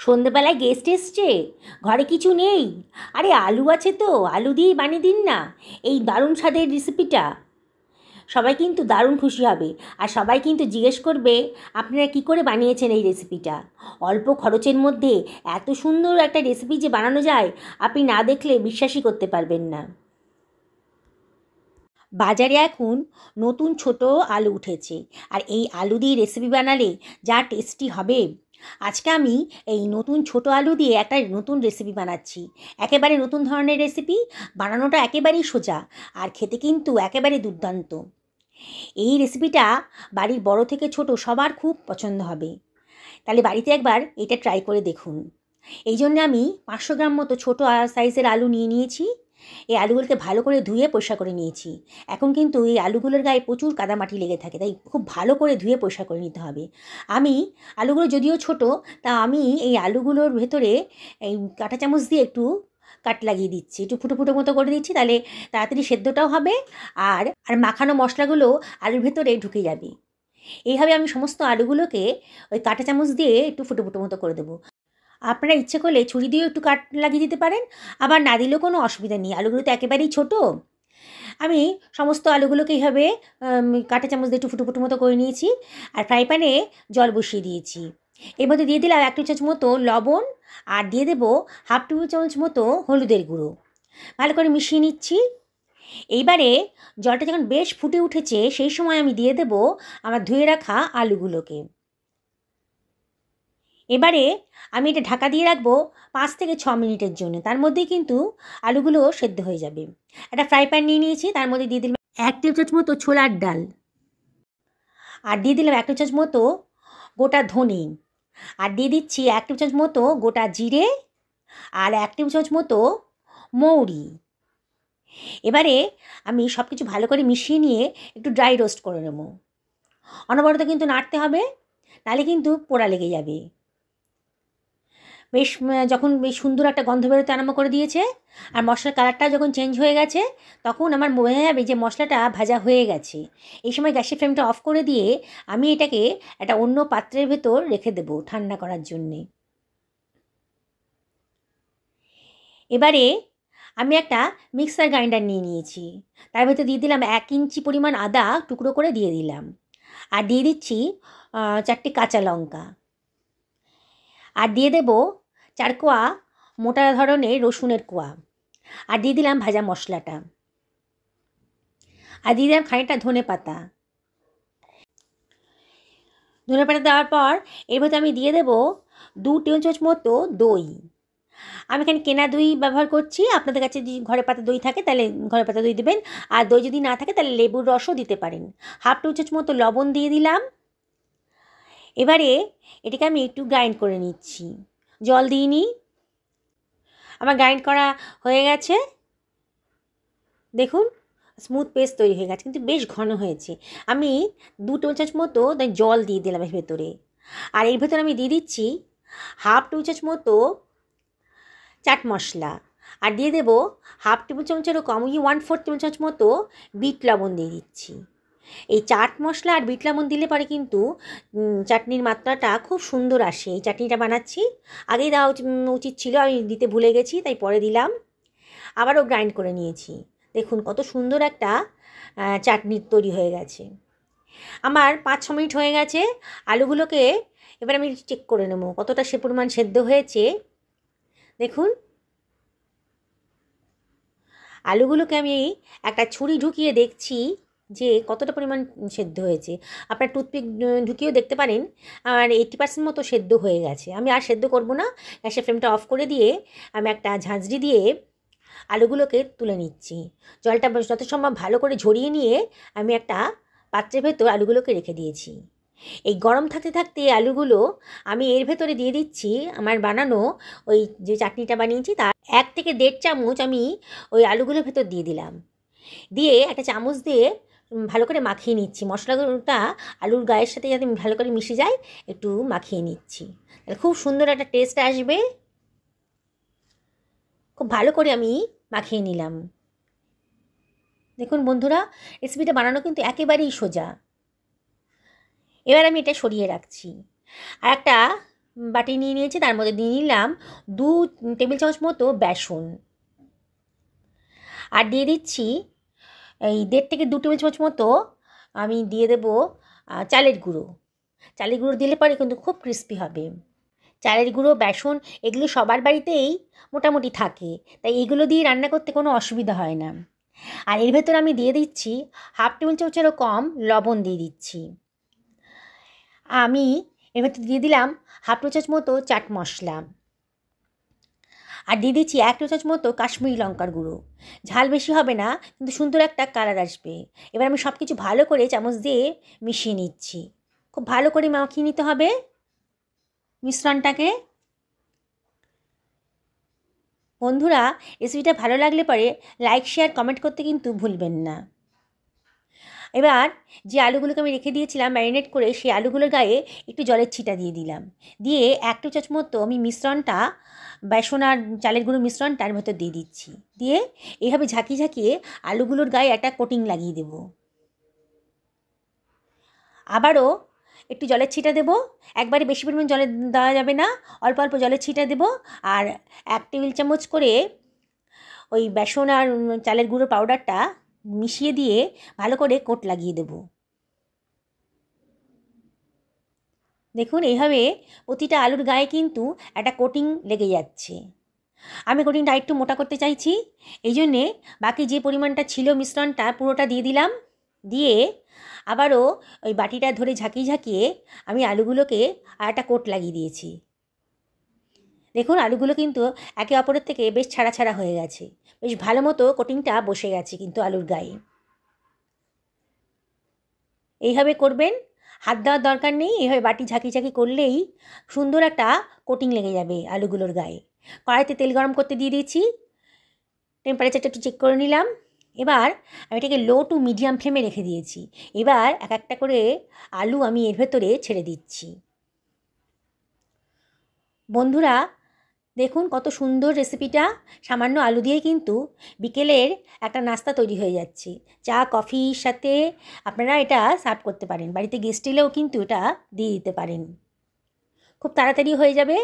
সন্ধেবেলায় গেস্ট এসছে, ঘরে কিছু নেই। আরে আলু আছে তো, আলু দিয়েই বানিয়ে দিন না এই দারুণ স্বাদের রেসিপিটা। সবাই কিন্তু দারুণ খুশি হবে, আর সবাই কিন্তু জিজ্ঞেস করবে আপনারা কি করে বানিয়েছেন এই রেসিপিটা। অল্প খরচের মধ্যে এত সুন্দর একটা রেসিপি যে বানানো যায়, আপনি না দেখলে বিশ্বাসই করতে পারবেন না। বাজারে এখন নতুন ছোট আলু উঠেছে, আর এই আলু দিয়ে রেসিপি বানালে যা টেস্টি হবে। আজকে আমি এই নতুন ছোট আলু দিয়ে একটা নতুন রেসিপি বানাচ্ছি। একেবারে নতুন ধরনের রেসিপি, বানানোটা একেবারেই সোজা, আর খেতে কিন্তু একেবারে দুর্দান্ত। এই রেসিপিটা বাড়ির বড় থেকে ছোট সবার খুব পছন্দ হবে। তাহলে বাড়িতে একবার এটা ট্রাই করে দেখুন। এই জন্য আমি 500 গ্রাম মতো ছোটো সাইজের আলু নিয়ে নিয়েছি। এই আলুগুলোকে ভালো করে ধুয়ে পরিষ্কার করে নিয়েছি। এখন কিন্তু এই আলুগুলোর গায়ে প্রচুর কাদামাটি লেগে থাকে, তাই খুব ভালো করে ধুয়ে পরিষ্কার করে নিতে হবে। আমি আলুগুলো যদিও ছোট, তা আমি এই আলুগুলোর ভেতরে এই কাঁটা চামচ দিয়ে একটু কাট লাগিয়ে দিচ্ছি, একটু ফুটো ফুটো মতো করে দিচ্ছি, তাহলে তাড়াতাড়ি সেদ্ধটাও হবে, আর আর মাখানো মশলাগুলো আলুর ভেতরে ঢুকে যাবে। এইভাবে আমি সমস্ত আলুগুলোকে ওই কাঁটা চামচ দিয়ে একটু ফুটো ফুটো মতো করে দেবো। আপনারা ইচ্ছে করলে ছুরি দিয়েও একটু কাট লাগিয়ে দিতে পারেন, আবার না দিলেও কোনো অসুবিধা নেই। আলুগুলো তো একেবারেই ছোটো। আমি সমস্ত আলুগুলোকে এইভাবে কাঁটা চামচ দিয়ে একটু ফুটো ফুটো মতো করে নিয়েছি, আর ফ্রাই প্যানে জল বসিয়ে দিয়েছি। এর মধ্যে দিয়ে দিলাম 1 টেবিল চামচ মতো লবণ, আর দিয়ে দেবো 1/2 টেবিল চামচ মতো হলুদের গুঁড়ো। ভালো করে মিশিয়ে নিচ্ছি। এইবারে জলটা যখন বেশ ফুটে উঠেছে, সেই সময় আমি দিয়ে দেবো আমার ধুয়ে রাখা আলুগুলোকে। এবারে আমি এটা ঢাকা দিয়ে রাখবো 5 থেকে 6 মিনিটের জন্য। তার মধ্যেই কিন্তু আলুগুলো সেদ্ধ হয়ে যাবে। একটা ফ্রাই প্যান নিয়ে নিয়েছি, তার মধ্যে দিয়ে দিলাম 1 টেবিল চামচ মতো ছোলার ডাল, আর দিয়ে দিলাম 1 টেবিল চামচ মতো গোটা ধনে, আর দিয়ে দিচ্ছি 1 টেবিল চামচ মতো গোটা জিরে, আর 1 টেবিল চামচ মতো মৌরি। এবারে আমি সব কিছু ভালো করে মিশিয়ে নিয়ে একটু ড্রাই রোস্ট করে নেব। অনবরত কিন্তু নাড়তে হবে, নাহলে কিন্তু পোড়া লেগে যাবে। বেশ যখন বেশ সুন্দর একটা গন্ধ বেরোতে আরম্ভ করে দিয়েছে, আর মশলার কালারটা যখন চেঞ্জ হয়ে গেছে, তখন আমার বোঝা যাবে যে মশলাটা ভাজা হয়ে গেছে। এই সময় গ্যাসের ফ্লেমটা অফ করে দিয়ে আমি এটাকে একটা অন্য পাত্রের ভেতর রেখে দেবো ঠান্ডা করার জন্যে। এবারে আমি একটা মিক্সার গ্রাইন্ডার নিয়ে নিয়েছি, তার ভেতর দিয়ে দিলাম 1 ইঞ্চি পরিমাণ আদা টুকরো করে দিয়ে দিলাম, আর দিয়ে দিচ্ছি 4টে কাঁচা লঙ্কা, আর দিয়ে দেবো 4 কোয়া মোটা ধরনের রসুনের কোয়া, আর দিয়ে দিলাম ভাজা মশলাটা, আর দিয়ে দিলাম খানিকটা ধনে পাতা। ধনে পাতা দেওয়ার পর এর ভেতরে আমি দিয়ে দেবো 2 টেবিল চামচ মতো দই। আমি এখানে কেনা দই ব্যবহার করছি। আপনাদের কাছে যদি ঘরে পাতা দই থাকে তাহলে ঘরে পাতা দই দেবেন, আর দই যদি না থাকে তাহলে লেবুর রসও দিতে পারেন। 1/2 টেবিল চামচ মতো লবণ দিয়ে দিলাম। এবারে এটাকে আমি একটু গ্রাইন্ড করে নিচ্ছি, জল দিইনি। আমার গ্রাইন্ড করা হয়ে গেছে, দেখুন স্মুথ পেস্ট তৈরি হয়ে গেছে, কিন্তু বেশ ঘন হয়েছে। আমি 2 টেবিল চামচ মতো জল দিয়ে দিলাম এর ভেতরে, আর এর ভেতরে আমি দিয়ে দিচ্ছি 1/2 টেবিল চামচ মতো চাট মশলা, আর দিয়ে দেবো 1/2 টেবিল চামচেরও কম, 1/4 টেবিল চামচ মতো বিট লবণ দিয়ে দিচ্ছি। এই চাট মশলা আর বিট লবণ দিলে পরে কিন্তু চাটনির মাত্রাটা খুব সুন্দর আসে। এই চাটনিটা বানাচ্ছি, আগেই দেওয়া উচিত ছিল, আমি দিতে ভুলে গেছি, তাই পরে দিলাম। আবারও গ্রাইন্ড করে নিয়েছি। দেখুন কত সুন্দর একটা চাটনি তৈরি হয়ে গেছে। আমার 5-6 মিনিট হয়ে গেছে। আলুগুলোকে এবার আমি চেক করে নেব কতটা সে পরিমাণ সেদ্ধ হয়েছে। দেখুন আলুগুলোকে আমি একটা ছুরি ঢুকিয়ে দেখছি যে কতটা পরিমাণ সেদ্ধ হয়েছে। আপনার টুথপিক ঢুকিয়েও দেখতে পারেন। আর 80% মতো সেদ্ধ হয়ে গেছে। আমি আর সেদ্ধ করব না, গ্যাসের ফ্লেমটা অফ করে দিয়ে আমি একটা ঝাঁঝরি দিয়ে আলুগুলোকে তুলে নিচ্ছি। জলটা যত সম্ভব ভালো করে ঝরিয়ে নিয়ে আমি একটা পাত্রের ভেতর আলুগুলোকে রেখে দিয়েছি। এই গরম থাকতে থাকতে আলুগুলো আমি এর ভেতরে দিয়ে দিচ্ছি আমার বানানো ওই যে চাটনিটা বানিয়েছি, তার 1 থেকে 1.5 চামচ আমি ওই আলুগুলোর ভেতর দিয়ে দিলাম। দিয়ে একটা চামচ দিয়ে ভালো করে মাখিয়ে নিচ্ছি। মশলাগুলোটা আলুর গায়ের সাথে যাতে ভালো করে মিশে যায়, একটু মাখিয়ে নিচ্ছি, তাহলে খুব সুন্দর একটা টেস্ট আসবে। খুব ভালো করে আমি মাখিয়ে নিলাম। দেখুন বন্ধুরা, রেসিপিটা বানানো কিন্তু একেবারেই সোজা। এবার আমি এটা সরিয়ে রাখছি, আর একটা বাটি নিয়ে নিয়েছি, তার মধ্যে দিয়ে নিলাম 2 টেবিল চামচ মতো বেসন, আর দিয়ে দিচ্ছি এই 1.5 থেকে 2 টেবিল চামচ মতো আমি দিয়ে দেবো চালের গুঁড়ো। চালের গুঁড়ো দিলে পরে কিন্তু খুব ক্রিস্পি হবে। চালের গুঁড়ো, বেসন এগুলো সবার বাড়িতেই মোটামুটি থাকে, তাই এগুলো দিয়ে রান্না করতে কোনো অসুবিধা হয় না। আর এর ভেতর আমি দিয়ে দিচ্ছি 1/2 টেবিল চামচেরও কম লবণ দিয়ে দিচ্ছি। আমি এর ভেতর দিয়ে দিলাম 1/2 টেবিল চামচ মতো চাট মশলা, আর দিয়ে দিচ্ছি 1 টেবিল চামচ মতো কাশ্মীরি লঙ্কার গুঁড়ো। ঝাল বেশি হবে না, কিন্তু সুন্দর একটা কালার আসবে। এবার আমি সব কিছু ভালো করে চামচ দিয়ে মিশিয়ে নিচ্ছি। খুব ভালো করে মাখিয়ে নিতে হবে মিশ্রণটাকে। বন্ধুরা, রেসিপিটা ভালো লাগলে পরে লাইক, শেয়ার, কমেন্ট করতে কিন্তু ভুলবেন না। এবার যে আলুগুলোকে আমি রেখে দিয়েছিলাম ম্যারিনেট করে, সেই আলুগুলোর গায়ে একটু জলের ছিটা দিয়ে দিলাম। দিয়ে 1 টেবিল চামচ মতো আমি মিশ্রণটা, বেসন আর চালের গুঁড়ো মিশ্রণটার ভেতর দিয়ে দিচ্ছি। দিয়ে এইভাবে ঝাঁকিয়ে ঝাঁকিয়ে আলুগুলোর গায়ে একটা কোটিং লাগিয়ে দেব। আবারও একটু জলের ছিটা দেব। একবারে বেশি পরিমাণ জলে দেওয়া যাবে না, অল্প অল্প জলের ছিটা দেব। আর 1 টেবিল চামচ করে ওই বেসন আর চালের গুঁড়ো পাউডারটা মিশিয়ে দিয়ে ভালো করে কোট লাগিয়ে দেব। দেখুন, এইভাবে প্রতিটা আলুর গায়ে কিন্তু একটা কোটিং লেগে যাচ্ছে। আমি কোটিংটা একটু মোটা করতে চাইছি, এই জন্যে বাকি যে পরিমাণটা ছিল মিশ্রণটা পুরোটা দিয়ে দিলাম। দিয়ে আবারও ওই বাটিটা ধরে ঝাঁকিয়ে ঝাঁকিয়ে আমি আলুগুলোকে আর একটা কোট লাগিয়ে দিয়েছি। দেখুন, আলুগুলো কিন্তু একে অপরের থেকে বেশ ছাড়া ছাড়া হয়ে গেছে, বেশ ভালো মতো কোটিংটা বসে গেছে কিন্তু আলুর গায়ে। এইভাবে করবেন, হাত দেওয়ার দরকার নেই। এইভাবে বাটি ঝাঁকি ঝাঁকি করলেই সুন্দর একটা কোটিং লেগে যাবে আলুগুলোর গায়ে। কড়াইতে তেল গরম করতে দিয়ে দিয়েছি, টেম্পারেচারটা একটু চেক করে নিলাম। এবার আমি এটাকে লো টু মিডিয়াম ফ্লেমে রেখে দিয়েছি। এবার এক একটা করে আলু আমি এর ভেতরে ছেড়ে দিচ্ছি। বন্ধুরা, দেখুন কত সুন্দর রেসিপিটা। সামান্য আলু দিয়ে কিন্তু বিকেলের একটা নাস্তা তৈরি হয়ে যাচ্ছে। চা, কফির সাথে আপনারা এটা সার্ভ করতে পারেন। বাড়িতে গেস্ট এলেও কিন্তু এটা দিয়ে দিতে পারেন, খুব তাড়াতাড়ি হয়ে যাবে।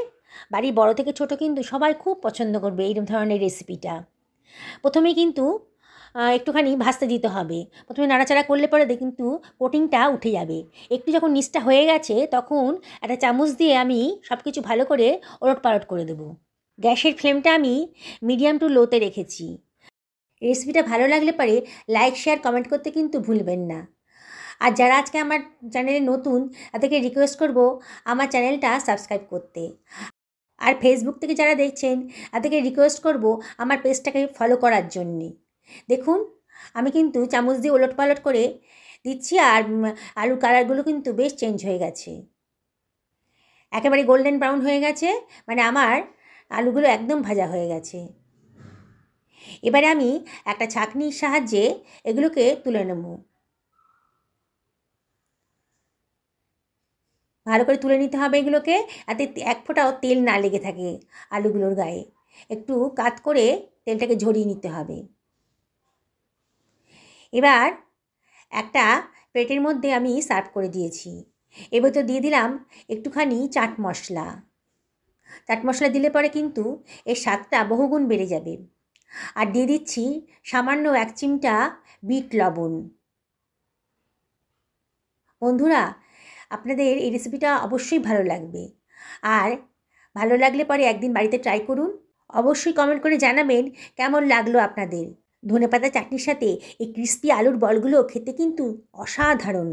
বাড়ির বড় থেকে ছোট কিন্তু সবাই খুব পছন্দ করবে এই ধরনের রেসিপিটা। প্রথমেই কিন্তু একটুখানি ভাজতে দিতে হবে। প্রথমে নাড়াচাড়া করলে পরে কিন্তু কোটিংটা উঠে যাবে। একটু যখন নিচটা হয়ে গেছে তখন একটা চামচ দিয়ে আমি সব কিছু ভালো করে ওলটপালট করে দেবো। গ্যাসের ফ্লেমটা আমি মিডিয়াম টু লোতে রেখেছি। রেসিপিটা ভালো লাগলে পরে লাইক, শেয়ার, কমেন্ট করতে কিন্তু ভুলবেন না। আর যারা আজকে আমার চ্যানেলে নতুন, তাদেরকে রিকোয়েস্ট করব আমার চ্যানেলটা সাবস্ক্রাইব করতে। আর ফেসবুক থেকে যারা দেখছেন, তাদেরকে রিকোয়েস্ট করব আমার পেজটাকে ফলো করার জন্যে। দেখুন, আমি কিন্তু চামচ দিয়ে ওলটপালট করে দিচ্ছি, আর আলুর কালারগুলো কিন্তু বেশ চেঞ্জ হয়ে গেছে, একেবারে গোল্ডেন ব্রাউন হয়ে গেছে, মানে আমার আলুগুলো একদম ভাজা হয়ে গেছে। এবারে আমি একটা ছাঁকনির সাহায্যে এগুলোকে তুলে নেব। ভালো করে তুলে নিতে হবে এগুলোকে, যাতে এক ফোঁটাও তেল না লেগে থাকে আলুগুলোর গায়ে। একটু কাত করে তেলটাকে ঝরিয়ে নিতে হবে। এবার একটা প্লেটের মধ্যে আমি সার্ভ করে দিয়েছি। এর ভেতর দিয়ে দিলাম একটুখানি চাট মশলা। চাট মশলা দিলে পরে কিন্তু এর স্বাদটা বহুগুণ বেড়ে যাবে। আর দিয়ে দিচ্ছি সামান্য 1 চিমটা বিট লবণ। বন্ধুরা, আপনাদের এই রেসিপিটা অবশ্যই ভালো লাগবে। আর ভালো লাগলে পরে একদিন বাড়িতে ট্রাই করুন। অবশ্যই কমেন্ট করে জানাবেন কেমন লাগলো আপনাদের। ধনেপাতা চাটনির সাথে এই ক্রিস্পি আলুর বলগুলো খেতে কিন্তু অসাধারণ।